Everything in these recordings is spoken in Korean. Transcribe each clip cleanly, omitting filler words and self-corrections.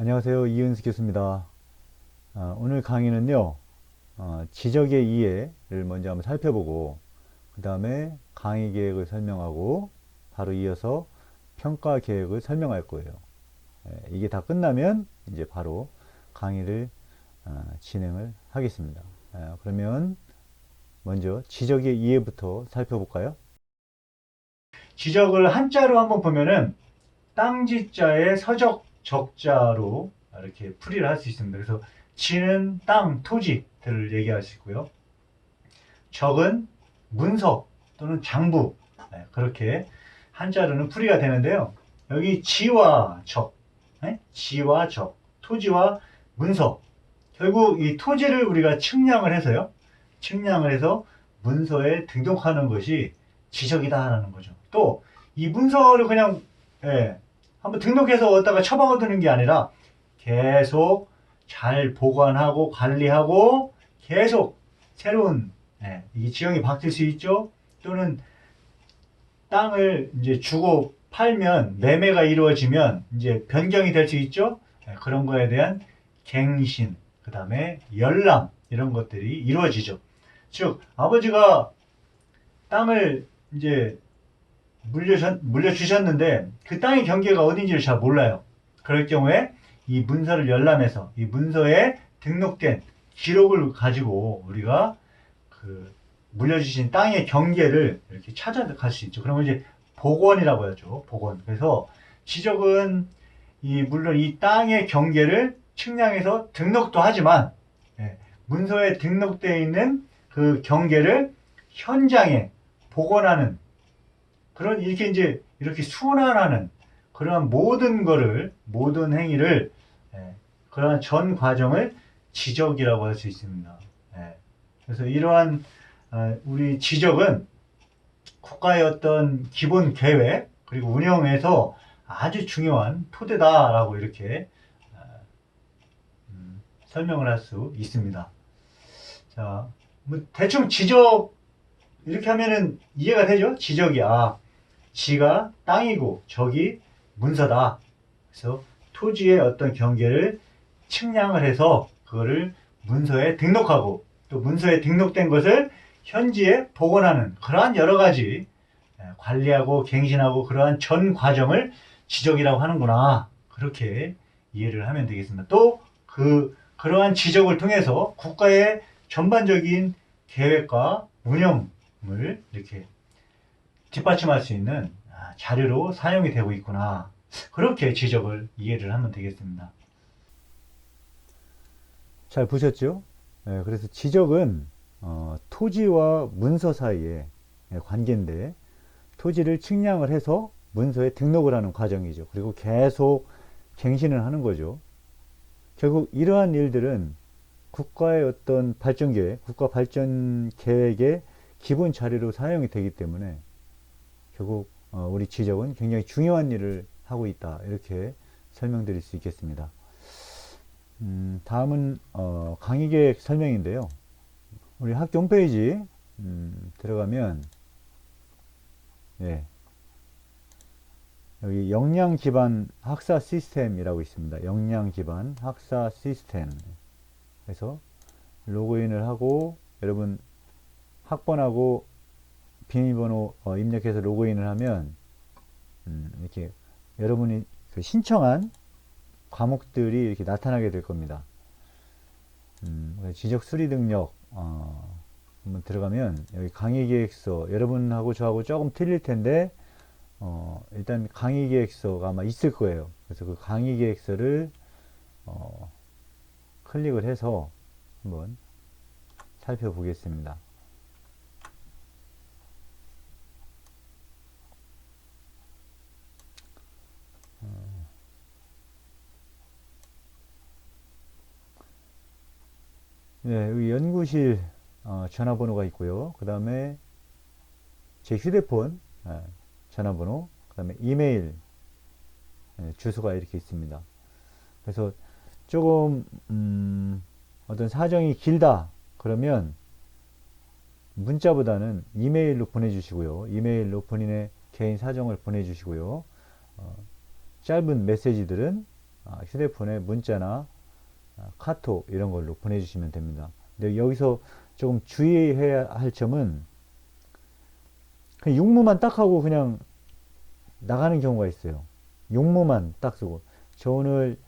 안녕하세요. 이은수 교수입니다. 오늘 강의는요, 지적의 이해를 먼저 한번 살펴보고, 그 다음에 강의 계획을 설명하고, 바로 이어서 평가 계획을 설명할 거예요. 이게 다 끝나면 이제 바로 강의를 진행을 하겠습니다. 그러면 먼저 지적의 이해부터 살펴볼까요? 지적을 한자로 한번 보면은 땅지자의 서적 적자로 이렇게 풀이를 할 수 있습니다. 그래서 지는 땅, 토지들을 얘기할 수 있고요. 적은 문서 또는 장부, 그렇게 한자로는 풀이가 되는데요. 여기 지와 적, 지와 적, 토지와 문서. 결국 이 토지를 우리가 측량을 해서요. 측량을 해서 문서에 등록하는 것이 지적이다라는 거죠. 또 이 문서를 그냥 한번 등록해서 어디다가 처박아 두는 게 아니라 계속 잘 보관하고 관리하고 계속 새로운 이 지형이 바뀔 수 있죠. 또는 땅을 이제 주고 팔면 매매가 이루어지면 이제 변경이 될 수 있죠. 그런 거에 대한 갱신, 그 다음에 열람 이런 것들이 이루어지죠. 즉 아버지가 땅을 이제 물려주셨는데 그 땅의 경계가 어딘지를 잘 몰라요. 그럴 경우에 이 문서를 열람해서 이 문서에 등록된 기록을 가지고 우리가 그 물려주신 땅의 경계를 이렇게 찾아갈 수 있죠. 그러면 이제 복원이라고 하죠. 복원. 그래서 지적은 물론 이 땅의 경계를 측량해서 등록도 하지만 문서에 등록되어 있는 그 경계를 현장에 복원하는 그런 이렇게 순환하는 그러한 모든 행위를 그러한 전 과정을 지적이라고 할 수 있습니다. 그래서 이러한 우리 지적은 국가의 어떤 기본 계획 그리고 운영에서 아주 중요한 토대다라고 이렇게 설명을 할 수 있습니다. 자, 뭐 대충 지적 이렇게 하면은 이해가 되죠? 지적이 지가 땅이고 적이 문서다. 그래서 토지의 어떤 경계를 측량을 해서 그거를 문서에 등록하고 또 문서에 등록된 것을 현지에 복원하는 그러한 여러 가지 관리하고 갱신하고 그러한 전 과정을 지적이라고 하는구나. 그렇게 이해를 하면 되겠습니다. 또 그러한 지적을 통해서 국가의 전반적인 계획과 운영을 이렇게 뒷받침할 수 있는 자료로 사용이 되고 있구나. 그렇게 지적을 이해를 하면 되겠습니다. 잘 보셨죠? 그래서 지적은 토지와 문서 사이의 관계인데 토지를 측량을 해서 문서에 등록을 하는 과정이죠. 그리고 계속 갱신을 하는 거죠. 결국 이러한 일들은 국가의 어떤 발전 계획, 국가 발전 계획의 기본 자료로 사용이 되기 때문에 결국 우리 지적은 굉장히 중요한 일을 하고 있다. 이렇게 설명드릴 수 있겠습니다. 다음은 강의 계획 설명인데요. 우리 학교 홈페이지 들어가면 여기 역량 기반 학사 시스템이라고 있습니다. 역량 기반 학사 시스템. 그래서 로그인을 하고 여러분 학번하고 비밀번호 입력해서 로그인을 하면 이렇게 여러분이 신청한 과목들이 이렇게 나타나게 될 겁니다. 지적 수리 능력 한번 들어가면 여기 강의 계획서 여러분하고 저하고 조금 틀릴 텐데 일단 강의 계획서가 아마 있을 거예요. 그래서 그 강의 계획서를 클릭을 해서 한번 살펴보겠습니다. 여기 연구실 전화번호가 있고요. 그 다음에 제 휴대폰 전화번호, 그 다음에 이메일 주소가 이렇게 있습니다. 그래서 조금 어떤 사정이 길다 그러면 문자보다는 이메일로 보내주시고요. 이메일로 본인의 개인 사정을 보내주시고요. 짧은 메시지들은 휴대폰에 문자나 카톡 이런 걸로 보내주시면 됩니다. 근데 여기서 조금 주의해야 할 점은 그냥 육무만 딱 하고 그냥 나가는 경우가 있어요. 용무만 딱 쓰고 저 오늘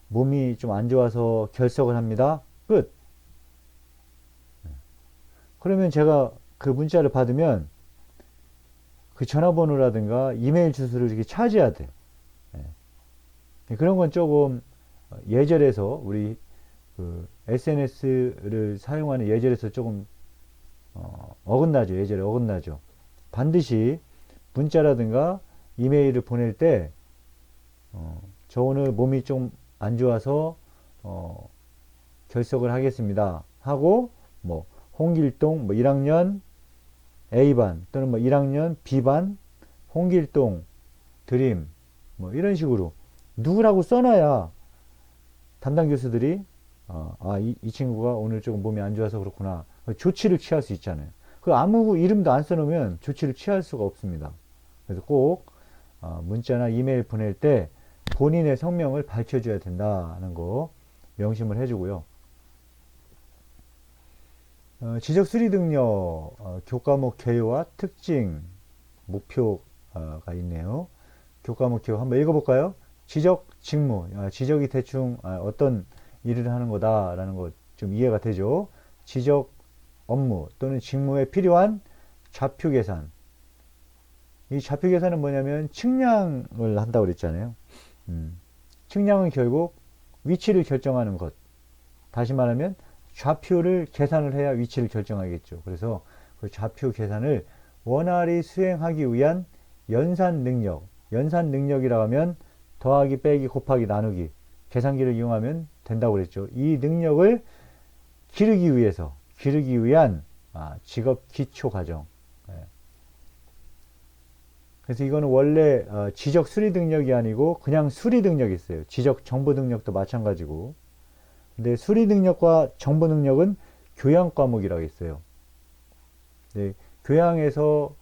몸이 좀 안 좋아서 결석을 합니다. 끝. 그러면 제가 그 문자를 받으면 그 전화번호라든가 이메일 주소를 이렇게 차지해야 돼. 그런 건 조금 예절에서 우리 그 SNS를 사용하는 예절에서 조금 어긋나죠. 예절에 어긋나죠. 반드시 문자라든가 이메일을 보낼 때 저 오늘 몸이 좀 안 좋아서 결석을 하겠습니다 하고 뭐 홍길동 뭐 1학년 A반 또는 뭐 1학년 B반 홍길동 드림 뭐 이런 식으로 누구라고 써놔야 담당 교수들이 이 친구가 오늘 조금 몸이 안 좋아서 그렇구나 조치를 취할 수 있잖아요. 그 아무 이름도 안 써놓으면 조치를 취할 수가 없습니다. 그래서 꼭 문자나 이메일 보낼 때 본인의 성명을 밝혀줘야 된다는 거 명심을 해주고요. 지적 수리 능력 교과목 개요와 특징 목표가 있네요. 교과목 개요 한번 읽어볼까요? 지적 직무 지적이 대충 어떤 일을 하는 거다라는 거 좀 이해가 되죠. 지적 업무 또는 직무에 필요한 좌표 계산. 이 좌표 계산은 뭐냐면 측량을 한다고 그랬잖아요. 측량은 결국 위치를 결정하는 것. 다시 말하면 좌표를 계산을 해야 위치를 결정하겠죠. 그래서 그 좌표 계산을 원활히 수행하기 위한 연산 능력. 연산 능력이라고 하면 더하기, 빼기, 곱하기, 나누기. 계산기를 이용하면 된다고 그랬죠. 이 능력을 기르기 위한 직업 기초 과정. 그래서 이거는 원래 지적 수리 능력이 아니고 그냥 수리 능력이 있어요. 지적 정보 능력도 마찬가지고. 근데 수리 능력과 정보 능력은 교양 과목이라고 있어요. 네, 교양에서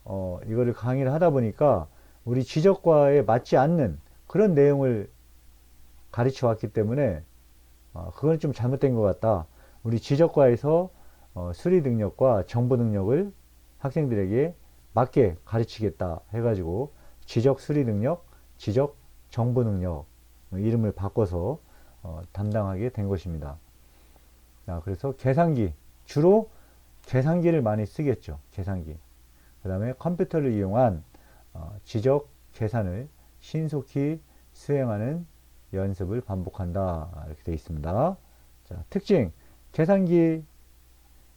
이거를 강의를 하다 보니까 우리 지적과에 맞지 않는 그런 내용을 가르쳐 왔기 때문에 그건 좀 잘못된 것 같다. 우리 지적과에서 수리 능력과 정보 능력을 학생들에게 맞게 가르치겠다 해가지고 지적 수리 능력, 지적 정보 능력 이름을 바꿔서 담당하게 된 것입니다. 그래서 계산기, 주로 계산기를 많이 쓰겠죠. 계산기. 그 다음에 컴퓨터를 이용한 지적 계산을 신속히 수행하는 연습을 반복한다. 이렇게 되어 있습니다. 자, 특징, 계산기,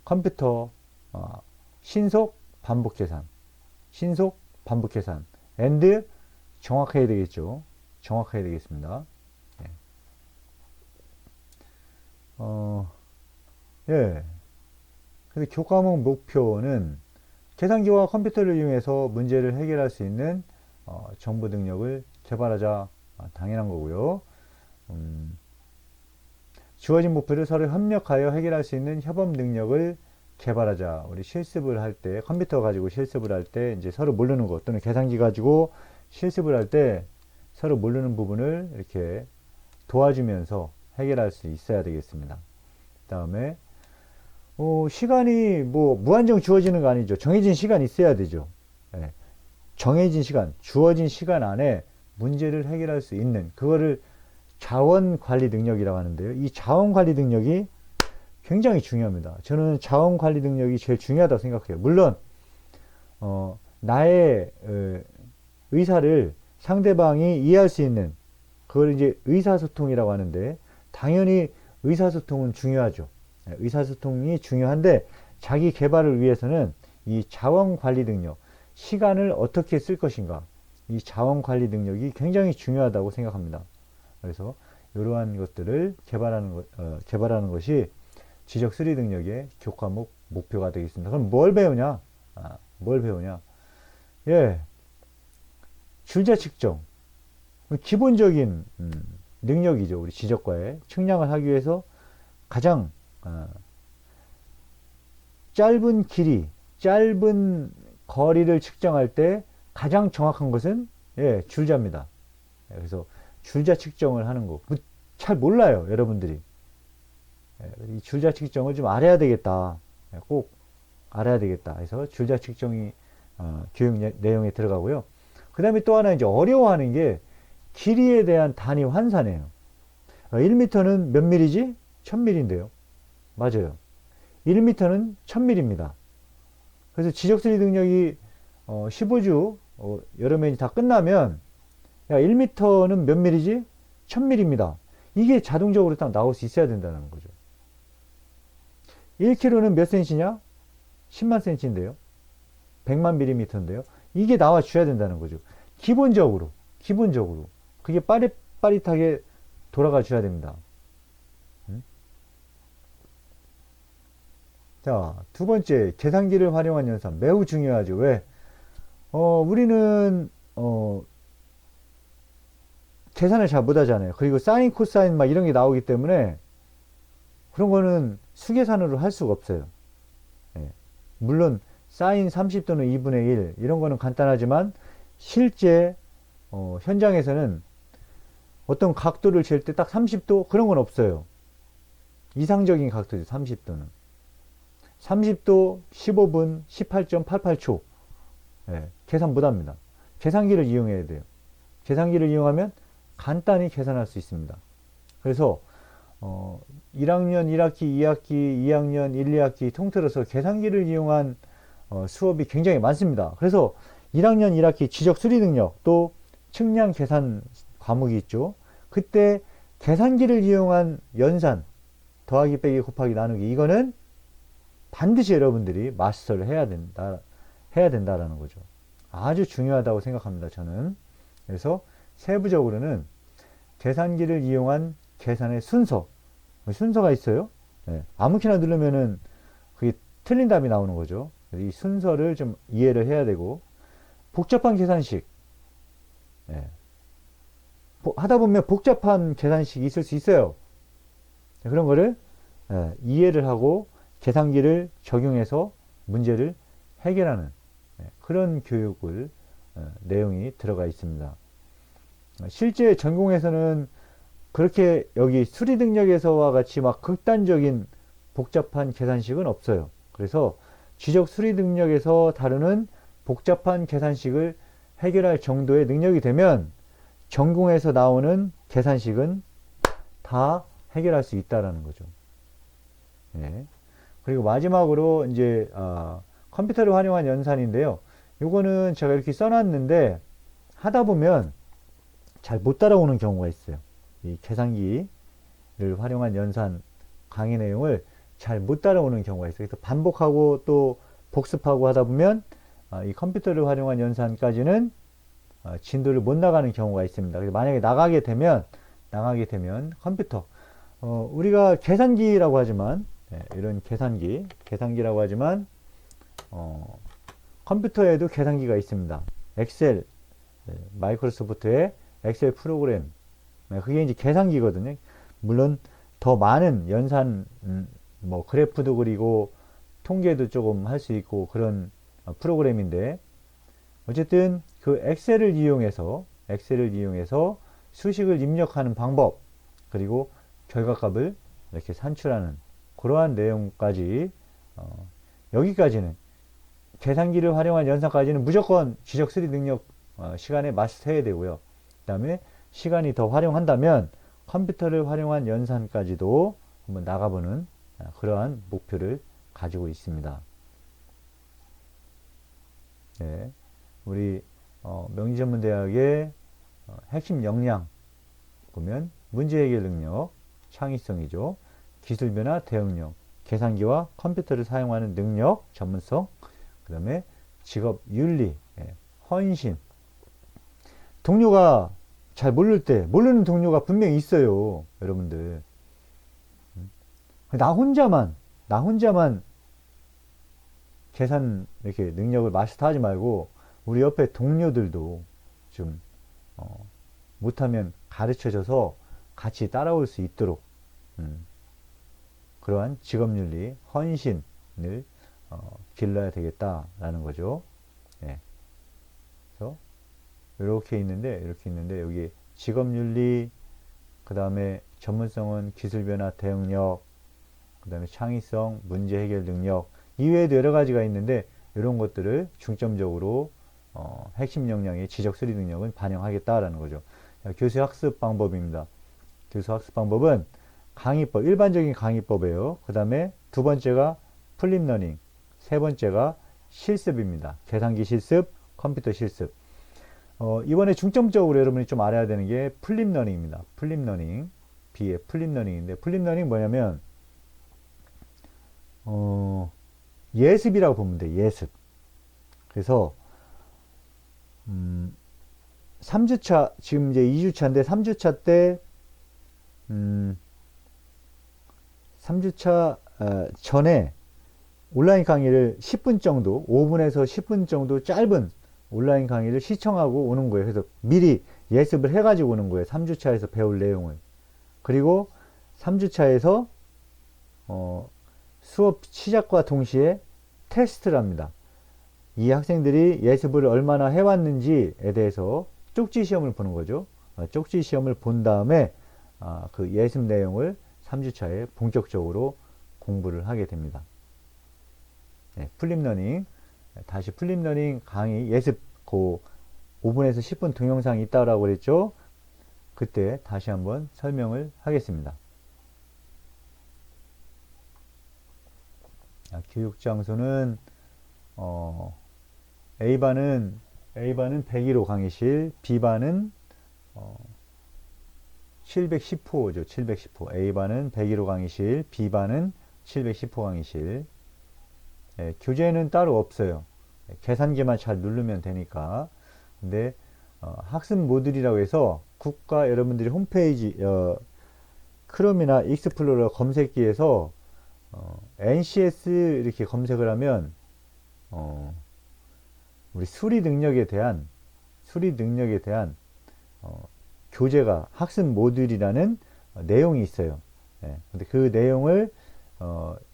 컴퓨터, 신속 반복 계산. 신속 반복 계산. and 정확해야 되겠죠. 정확해야 되겠습니다. 예. 그래서 교과목 목표는 계산기와 컴퓨터를 이용해서 문제를 해결할 수 있는 정보 능력을 개발하자. 당연한 거고요. 주어진 목표를 서로 협력하여 해결할 수 있는 협업 능력을 개발하자. 우리 실습을 할 때, 컴퓨터 가지고 실습을 할 때, 이제 서로 모르는 것, 또는 계산기 가지고 실습을 할 때 서로 모르는 부분을 이렇게 도와주면서 해결할 수 있어야 되겠습니다. 그 다음에, 시간이 뭐 무한정 주어지는 거 아니죠. 정해진 시간이 있어야 되죠. 예. 정해진 시간, 주어진 시간 안에 문제를 해결할 수 있는, 그거를 자원 관리 능력이라고 하는데요. 이 자원 관리 능력이 굉장히 중요합니다. 저는 자원 관리 능력이 제일 중요하다고 생각해요. 물론 나의 의사를 상대방이 이해할 수 있는 그걸 이제 의사소통이라고 하는데 당연히 의사소통은 중요하죠. 의사소통이 중요한데 자기 개발을 위해서는 이 자원 관리 능력, 시간을 어떻게 쓸 것인가, 이 자원 관리 능력이 굉장히 중요하다고 생각합니다. 그래서 이러한 것들을 개발하는 것이 지적 수리 능력의 교과목 목표가 되겠습니다. 그럼 뭘 배우냐? 뭘 배우냐? 예, 줄자 측정. 기본적인 능력이죠. 우리 지적과에 측량을 하기 위해서 가장 짧은 길이, 짧은 거리를 측정할 때 가장 정확한 것은 줄자입니다. 그래서 줄자 측정을 하는 거. 잘 몰라요, 여러분들이. 이 줄자 측정을 좀 알아야 되겠다. 꼭 알아야 되겠다. 그래서 줄자 측정이 교육 내용에 들어가고요. 그 다음에 또 하나 이제 어려워하는 게 길이에 대한 단위 환산이에요. 1m는 몇 밀리지? 1000mm인데요. 맞아요. 1m는 1000mm입니다. 그래서 지적수리 능력이 15주 여러 면이 다 끝나면 야 1m는 몇 밀리지? 1000mm입니다. 이게 자동적으로 딱 나올 수 있어야 된다는 거죠. 1kg는 몇 cm냐? 10만 cm인데요. 100만 mm인데요. 이게 나와 줘야 된다는 거죠. 기본적으로 그게 빠릿빠릿하게 돌아가 줘야 됩니다. 자, 두 번째, 계산기를 활용한 연산. 매우 중요하죠. 왜? 우리는, 계산을 잘 못하잖아요. 그리고 사인, 코사인 막 이런 게 나오기 때문에 그런 거는 수계산으로 할 수가 없어요. 예. 물론, 사인 30 또는 2분의 1, 이런 거는 간단하지만, 실제, 현장에서는 어떤 각도를 잴 때 딱 30도? 그런 건 없어요. 이상적인 각도죠, 30도는. 30도 15분 18.88초. 예, 계산 못합니다. 계산기를 이용해야 돼요. 계산기를 이용하면 간단히 계산할 수 있습니다. 그래서 1학년 1학기, 2학기, 2학년 1, 2학기 통틀어서 계산기를 이용한 수업이 굉장히 많습니다. 그래서 1학년 1학기 지적 수리 능력 또 측량 계산 과목이 있죠. 그때 계산기를 이용한 연산 더하기 빼기 곱하기 나누기 이거는 반드시 여러분들이 마스터를 해야 된다라는 거죠. 아주 중요하다고 생각합니다, 저는. 그래서 세부적으로는 계산기를 이용한 계산의 순서가 있어요. 네. 아무렇게나 누르면은 그게 틀린 답이 나오는 거죠. 이 순서를 좀 이해를 해야 되고, 복잡한 계산식. 네. 하다 보면 복잡한 계산식이 있을 수 있어요. 그런 거를 이해를 하고 계산기를 적용해서 문제를 해결하는 그런 교육을 내용이 들어가 있습니다. 실제 전공에서는 그렇게 여기 수리 능력에서와 같이 막 극단적인 복잡한 계산식은 없어요. 그래서 지적 수리 능력에서 다루는 복잡한 계산식을 해결할 정도의 능력이 되면 전공에서 나오는 계산식은 다 해결할 수 있다라는 거죠. 예. 그리고 마지막으로 이제 컴퓨터를 활용한 연산인데요. 요거는 제가 이렇게 써놨는데 하다 보면 잘 못 따라오는 경우가 있어요. 이 계산기를 활용한 연산 강의 내용을 잘 못 따라오는 경우가 있어요. 그래서 반복하고 또 복습하고 하다 보면 이 컴퓨터를 활용한 연산까지는 진도를 못 나가는 경우가 있습니다. 그래서 만약에 나가게 되면 컴퓨터 우리가 계산기라고 하지만 이런 계산기라고 하지만 컴퓨터에도 계산기가 있습니다. 엑셀 마이크로소프트의 엑셀 프로그램 그게 이제 계산기거든요. 물론 더 많은 연산 뭐 그래프도 그리고 통계도 조금 할 수 있고 그런 프로그램인데 어쨌든 그 엑셀을 이용해서 수식을 입력하는 방법 그리고 결과값을 이렇게 산출하는 그러한 내용까지 여기까지는 계산기를 활용한 연산까지는 무조건 지적 수리 능력 시간에 마스터해야 되고요. 그 다음에 시간이 더 활용한다면 컴퓨터를 활용한 연산까지도 한번 나가보는 그러한 목표를 가지고 있습니다. 네, 우리 명지전문대학의 핵심 역량 보면 문제 해결 능력, 창의성이죠. 기술 변화 대응력, 계산기와 컴퓨터를 사용하는 능력, 전문성, 그 다음에 직업 윤리, 헌신. 동료가 잘 모르는 동료가 분명히 있어요, 여러분들. 나 혼자만 계산 이렇게 능력을 마스터하지 말고 우리 옆에 동료들도 좀 못하면 가르쳐줘서 같이 따라올 수 있도록 그러한 직업윤리, 헌신을 길러야 되겠다라는 거죠. 네. 그래서 이렇게 있는데 여기 직업윤리, 그 다음에 전문성은 기술변화 대응력, 그 다음에 창의성, 문제 해결 능력, 이외에도 여러 가지가 있는데 이런 것들을 중점적으로 핵심 역량의 지적 수리 능력은 반영하겠다라는 거죠. 교수 학습 방법입니다. 교수 학습 방법은 강의법, 일반적인 강의법이에요. 그 다음에 두 번째가 플립러닝, 세 번째가 실습입니다. 계산기 실습, 컴퓨터 실습. 이번에 중점적으로 여러분이 좀 알아야 되는 게 플립러닝입니다. 플립러닝, B의 플립러닝인데, 플립러닝 뭐냐면 예습이라고 보면 돼. 예습. 그래서 3주차, 지금 이제 2주차인데 3주차 때 3주차 전에 온라인 강의를 10분 정도, 5분에서 10분 정도 짧은 온라인 강의를 시청하고 오는 거예요. 그래서 미리 예습을 해가지고 오는 거예요. 3주차에서 배울 내용을. 그리고 3주차에서 수업 시작과 동시에 테스트를 합니다. 이 학생들이 예습을 얼마나 해왔는지에 대해서 쪽지 시험을 보는 거죠. 쪽지 시험을 본 다음에 그 예습 내용을 3주차에 본격적으로 공부를 하게 됩니다. 네, 플립러닝, 다시 플립러닝 강의 예습 그 5분에서 10분 동영상이 있다고 그랬죠. 그때 다시 한번 설명을 하겠습니다. 교육 장소는 A반은 101호 강의실, B반은 710호죠. 710호. A반은 101호 강의실, B반은 710호 강의실. 교재는 따로 없어요. 계산기만 잘 누르면 되니까. 근데 학습 모듈이라고 해서 국가 여러분들이 홈페이지 크롬이나 익스플로러 검색기에서 NCS 이렇게 검색을 하면 우리 수리 능력에 대한 교재가 학습 모듈이라는 내용이 있어요. 근데 그 내용을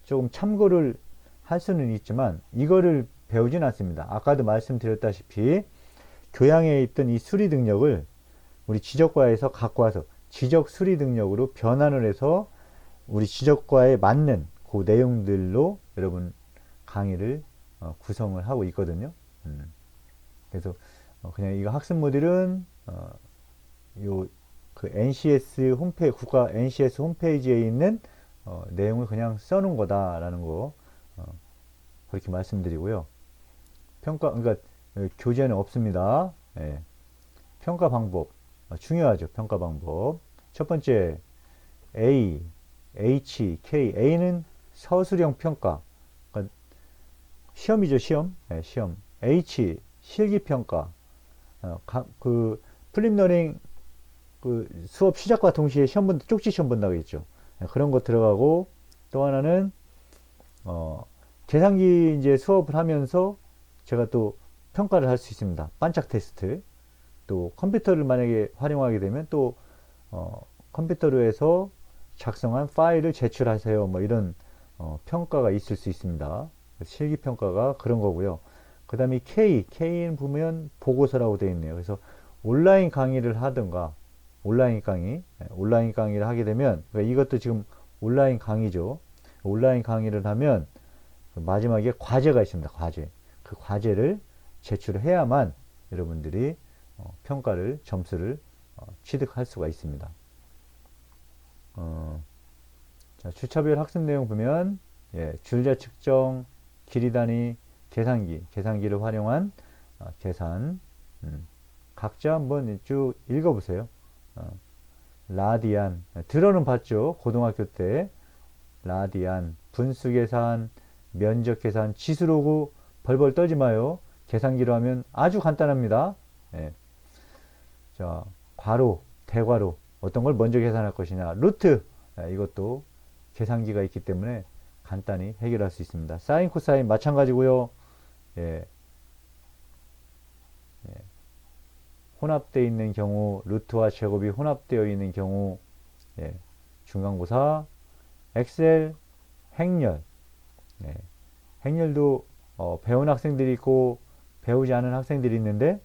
조금 참고를 할 수는 있지만 이거를 배우진 않습니다. 아까도 말씀드렸다시피 교양에 있던 이 수리 능력을 우리 지적과에서 갖고 와서 지적 수리 능력으로 변환을 해서 우리 지적과에 맞는 그 내용들로 여러분 강의를 구성을 하고 있거든요. 그래서 그냥 이거 학습 모듈은 그 NCS 홈페이지, 국가 NCS 홈페이지에 있는 내용을 그냥 써놓은 거다라는 거 그렇게 말씀드리고요. 평가, 그러니까 교재는 없습니다. 예. 평가 방법 중요하죠. 평가 방법. 첫 번째 A, H, K. A는 서술형 평가. 그러니까 시험이죠, 시험. 네, 시험. H, 실기 평가. 그 플립러닝 그 수업 시작과 동시에 시험 본다, 쪽지 시험 본다고 했죠. 네, 그런 거 들어가고 또 하나는 계산기 이제 수업을 하면서 제가 또 평가를 할 수 있습니다. 반짝 테스트. 또 컴퓨터를 만약에 활용하게 되면 또 컴퓨터로 해서 작성한 파일을 제출하세요. 뭐 이런 평가가 있을 수 있습니다. 실기 평가가 그런 거고요. 그 다음에 K는 보면 보고서라고 되어 있네요. 그래서 온라인 강의를 하든가 온라인 강의를 하게 되면 그러니까 이것도 지금 온라인 강의죠. 온라인 강의를 하면 마지막에 과제가 있습니다. 과제. 그 과제를 제출해야만 여러분들이 평가를 점수를 취득할 수가 있습니다. 자, 주차별 학습 내용 보면 줄자 측정, 길이 단위, 계산기를 활용한 계산. 각자 한번 쭉 읽어보세요. 라디안 들어는 봤죠. 고등학교 때 라디안, 분수 계산, 면적 계산, 지수로그 벌벌 떨지 마요. 계산기로 하면 아주 간단합니다. 자, 괄호, 대괄호 어떤 걸 먼저 계산할 것이냐. 루트 이것도 계산기가 있기 때문에 간단히 해결할 수 있습니다. 사인, 코사인 마찬가지고요. 혼합되어 있는 경우, 루트와 제곱이 혼합되어 있는 경우, 중간고사, 엑셀, 행렬. 행렬도 배운 학생들이 있고 배우지 않은 학생들이 있는데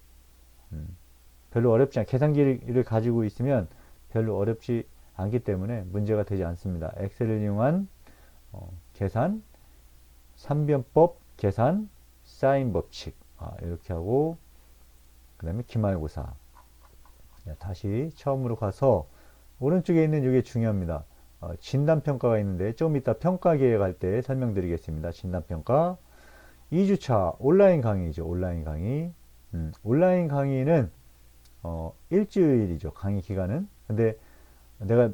별로 어렵지 않, 계산기를 가지고 있으면 별로 어렵지 않기 때문에 문제가 되지 않습니다. 엑셀을 이용한 계산, 삼변법 계산, 사인 법칙 이렇게 하고 그 다음에 기말고사. 다시 처음으로 가서 오른쪽에 있는 이게 중요합니다. 진단평가가 있는데 좀 이따 평가계에 갈 때 설명드리겠습니다. 진단평가 2주차 온라인 강의죠. 온라인 강의. 온라인 강의는 일주일이죠. 강의 기간은. 근데 내가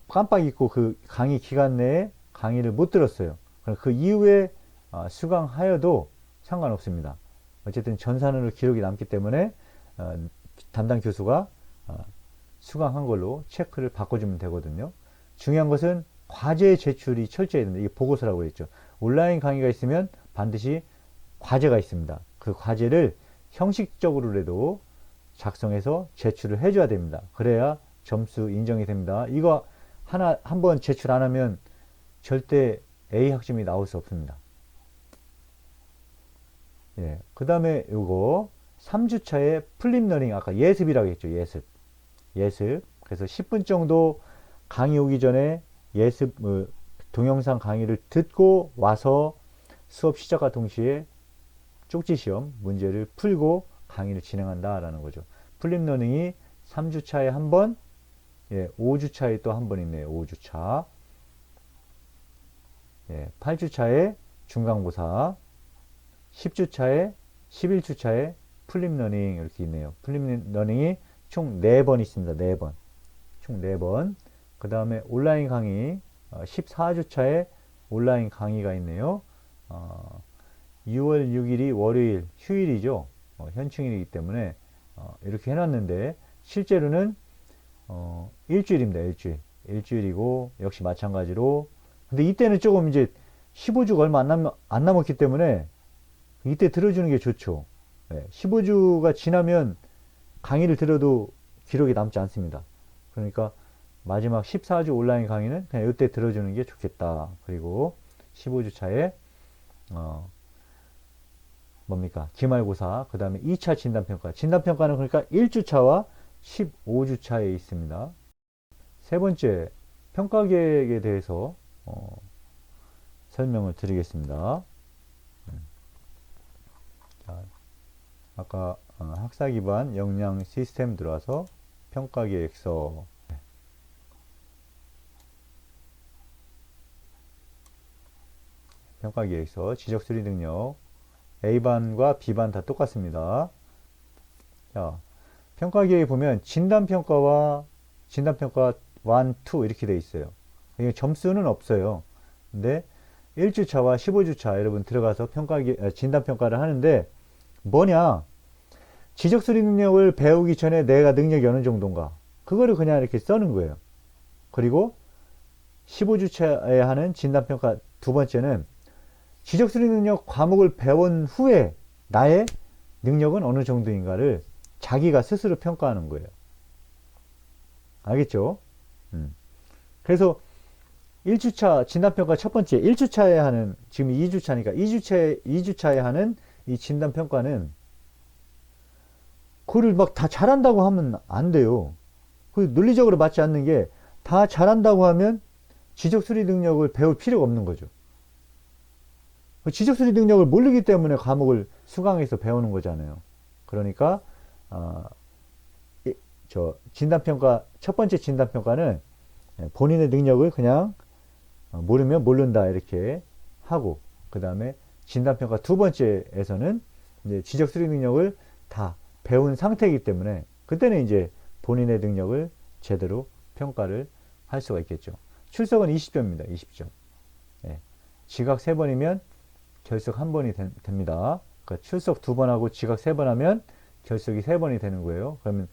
깜빡 잊고 그 강의 기간 내에 강의를 못 들었어요. 그 이후에 수강하여도 상관없습니다. 어쨌든 전산으로 기록이 남기 때문에 담당 교수가 수강한 걸로 체크를 바꿔주면 되거든요. 중요한 것은 과제 제출이 철저해야 됩니다. 이게 보고서라고 했죠. 온라인 강의가 있으면 반드시 과제가 있습니다. 그 과제를 형식적으로라도 작성해서 제출을 해줘야 됩니다. 그래야 점수 인정이 됩니다. 이거 한번 제출 안 하면 절대 A 학점이 나올 수 없습니다. 예, 그 다음에 요거 3주차에 플립러닝, 아까 예습이라고 했죠. 예습. 그래서 10분 정도 강의 오기 전에 예습 동영상 강의를 듣고 와서 수업 시작과 동시에 쪽지 시험 문제를 풀고 강의를 진행한다라는 거죠. 플립러닝이 3주차에 한 번, 5주차에 또 한 번 있네요. 5주차. 8주차에 중간고사, 10주차에, 11주차에 플립러닝 이렇게 있네요. 플립러닝이 총 4번 있습니다. 4번. 총 4번. 그 다음에 온라인 강의 14주차에 온라인 강의가 있네요. 6월 6일이 월요일 휴일이죠. 현충일이기 때문에 이렇게 해놨는데 실제로는 일주일입니다. 일주일이고 역시 마찬가지로. 근데 이때는 조금 이제 15주가 얼마 안 남았기 때문에 이때 들어주는 게 좋죠. 15주가 지나면 강의를 들어도 기록이 남지 않습니다. 그러니까 마지막 14주 온라인 강의는 그냥 이때 들어주는 게 좋겠다. 그리고 15주 차에 뭡니까? 기말고사, 그 다음에 2차 진단평가. 진단평가는 그러니까 1주차와 15주차에 있습니다. 세 번째, 평가계획에 대해서 설명을 드리겠습니다. 자, 아까 학사 기반 역량 시스템 들어와서 평가계획서. 평가계획서, 지적수리 능력. A반과 B반 다 똑같습니다. 자, 평가계획에 보면 진단평가와 진단평가 1, 2 이렇게 돼 있어요. 이게 점수는 없어요. 근데 1주차와 15주차 여러분 들어가서 진단평가를 하는데 뭐냐? 지적수리 능력을 배우기 전에 내가 능력이 어느 정도인가? 그거를 그냥 이렇게 써는 거예요. 그리고 15주차에 하는 진단평가 두 번째는 지적수리 능력 과목을 배운 후에 나의 능력은 어느 정도인가를 자기가 스스로 평가하는 거예요. 알겠죠? 그래서 1주차 진단평가 첫 번째 1주차에 하는, 지금 2주차니까 2주차에 하는 이 진단평가는 그걸 막 다 잘한다고 하면 안 돼요. 그 논리적으로 맞지 않는 게, 다 잘한다고 하면 지적수리 능력을 배울 필요가 없는 거죠. 지적수리 능력을 모르기 때문에 과목을 수강해서 배우는 거잖아요. 그러니까 진단평가 첫 번째 진단평가는 본인의 능력을 그냥 모르면 모른다 이렇게 하고, 그 다음에 진단평가 두 번째에서는 이제 지적수리 능력을 다 배운 상태이기 때문에 그때는 이제 본인의 능력을 제대로 평가를 할 수가 있겠죠. 출석은 20점입니다. 20점. 지각 3번이면 결석 1번이 됩니다. 그러니까 출석 2번 하고 지각 3번 하면 결석이 3번이 되는 거예요. 그러면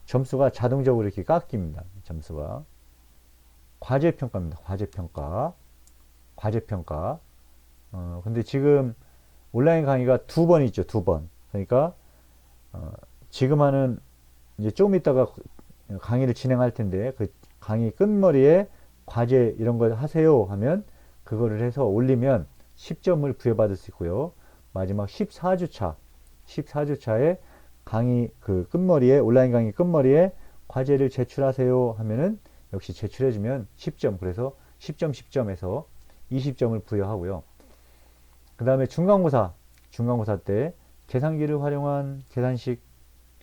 점수가 자동적으로 이렇게 깎입니다. 점수가. 과제평가입니다. 과제평가. 근데 지금 온라인 강의가 2번 있죠. 2번. 그러니까 지금 하는, 이제 조금 있다가 강의를 진행할 텐데 그 강의 끝머리에 과제 이런 걸 하세요 하면 그거를 해서 올리면 10점을 부여받을 수 있고요. 마지막 14주차에 강의 그 끝머리에 온라인 강의 끝머리에 과제를 제출하세요 하면은 역시 제출해주면 10점, 그래서 10점 10점에서 20점을 부여하고요. 그 다음에 중간고사 때 계산기를 활용한 계산식,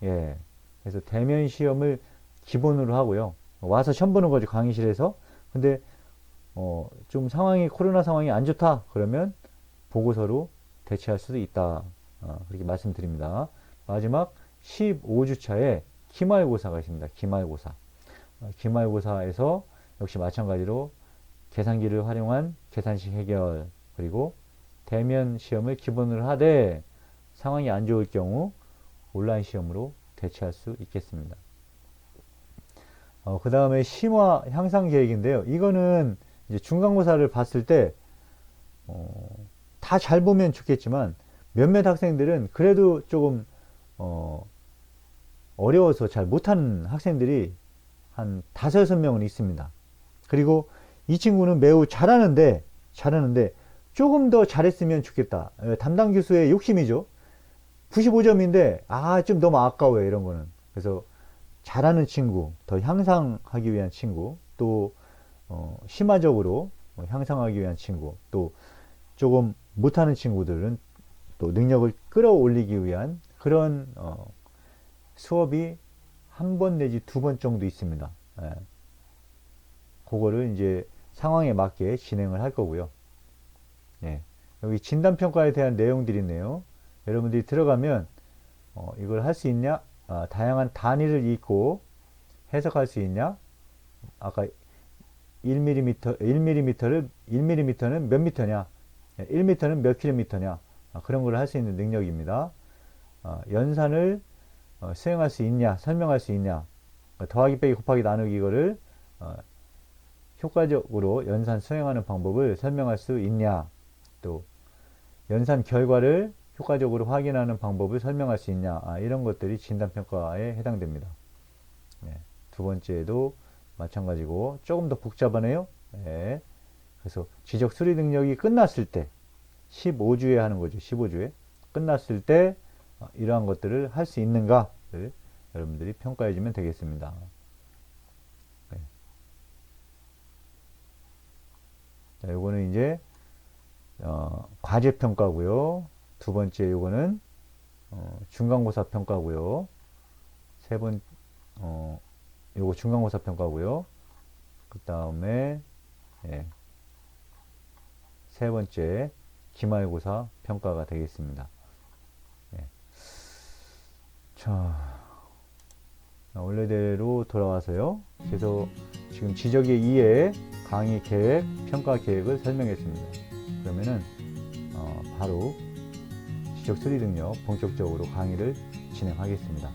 예, 그래서 대면 시험을 기본으로 하고요. 와서 시험 보는 거죠, 강의실에서. 근데 좀 상황이, 코로나 상황이 안 좋다 그러면 보고서로 대체할 수도 있다, 그렇게 말씀드립니다. 마지막 15주차에 기말고사가 있습니다. 기말고사. 기말고사에서 역시 마찬가지로 계산기를 활용한 계산식 해결, 그리고 대면 시험을 기본으로 하되 상황이 안 좋을 경우 온라인 시험으로 대체할 수 있겠습니다. 그 다음에 심화 향상 계획인데요. 이거는 이제 중간고사를 봤을 때 다 잘 보면 좋겠지만 몇몇 학생들은 그래도 조금 어려워서 잘 못하는 학생들이 한 5-6명은 있습니다. 그리고 이 친구는 매우 잘하는데 조금 더 잘했으면 좋겠다. 담당 교수의 욕심이죠. 95점인데 좀 너무 아까워요, 이런 거는. 그래서 잘하는 친구, 더 향상하기 위한 친구, 또 심화적으로 향상하기 위한 친구, 또 조금 못하는 친구들은 또 능력을 끌어올리기 위한 그런 수업이 한 번 내지 2번 정도 있습니다. 그거를 이제 상황에 맞게 진행을 할 거고요. 여기 진단평가에 대한 내용들이 있네요. 여러분들이 들어가면 이걸 할 수 있냐, 다양한 단위를 읽고 해석할 수 있냐, 아까 1mm는 몇 미터냐, 1m는 몇 킬로미터냐, 그런 걸 할 수 있는 능력입니다. 연산을 수행할 수 있냐, 설명할 수 있냐, 더하기 빼기 곱하기 나누기 이거를 효과적으로 연산 수행하는 방법을 설명할 수 있냐, 또 연산 결과를 효과적으로 확인하는 방법을 설명할 수 있냐, 이런 것들이 진단평가에 해당됩니다. 두 번째도 마찬가지고 조금 더 복잡하네요. 그래서 지적 수리 능력이 끝났을 때 15주에 하는 거죠. 15주에 끝났을 때 이러한 것들을 할 수 있는가를 여러분들이 평가해 주면 되겠습니다. 자, 요거는 이제 과제 평가고요. 두 번째 요거는 중간고사 평가고요. 요거 중간고사 평가고요. 그 다음에 세 번째 기말고사 평가가 되겠습니다. 자, 원래대로 돌아와서요. 그래서 지금 지적의 2에 강의 계획, 평가 계획을 설명했습니다. 그러면은 바로 지적 수리 능력 본격적으로 강의를 진행하겠습니다.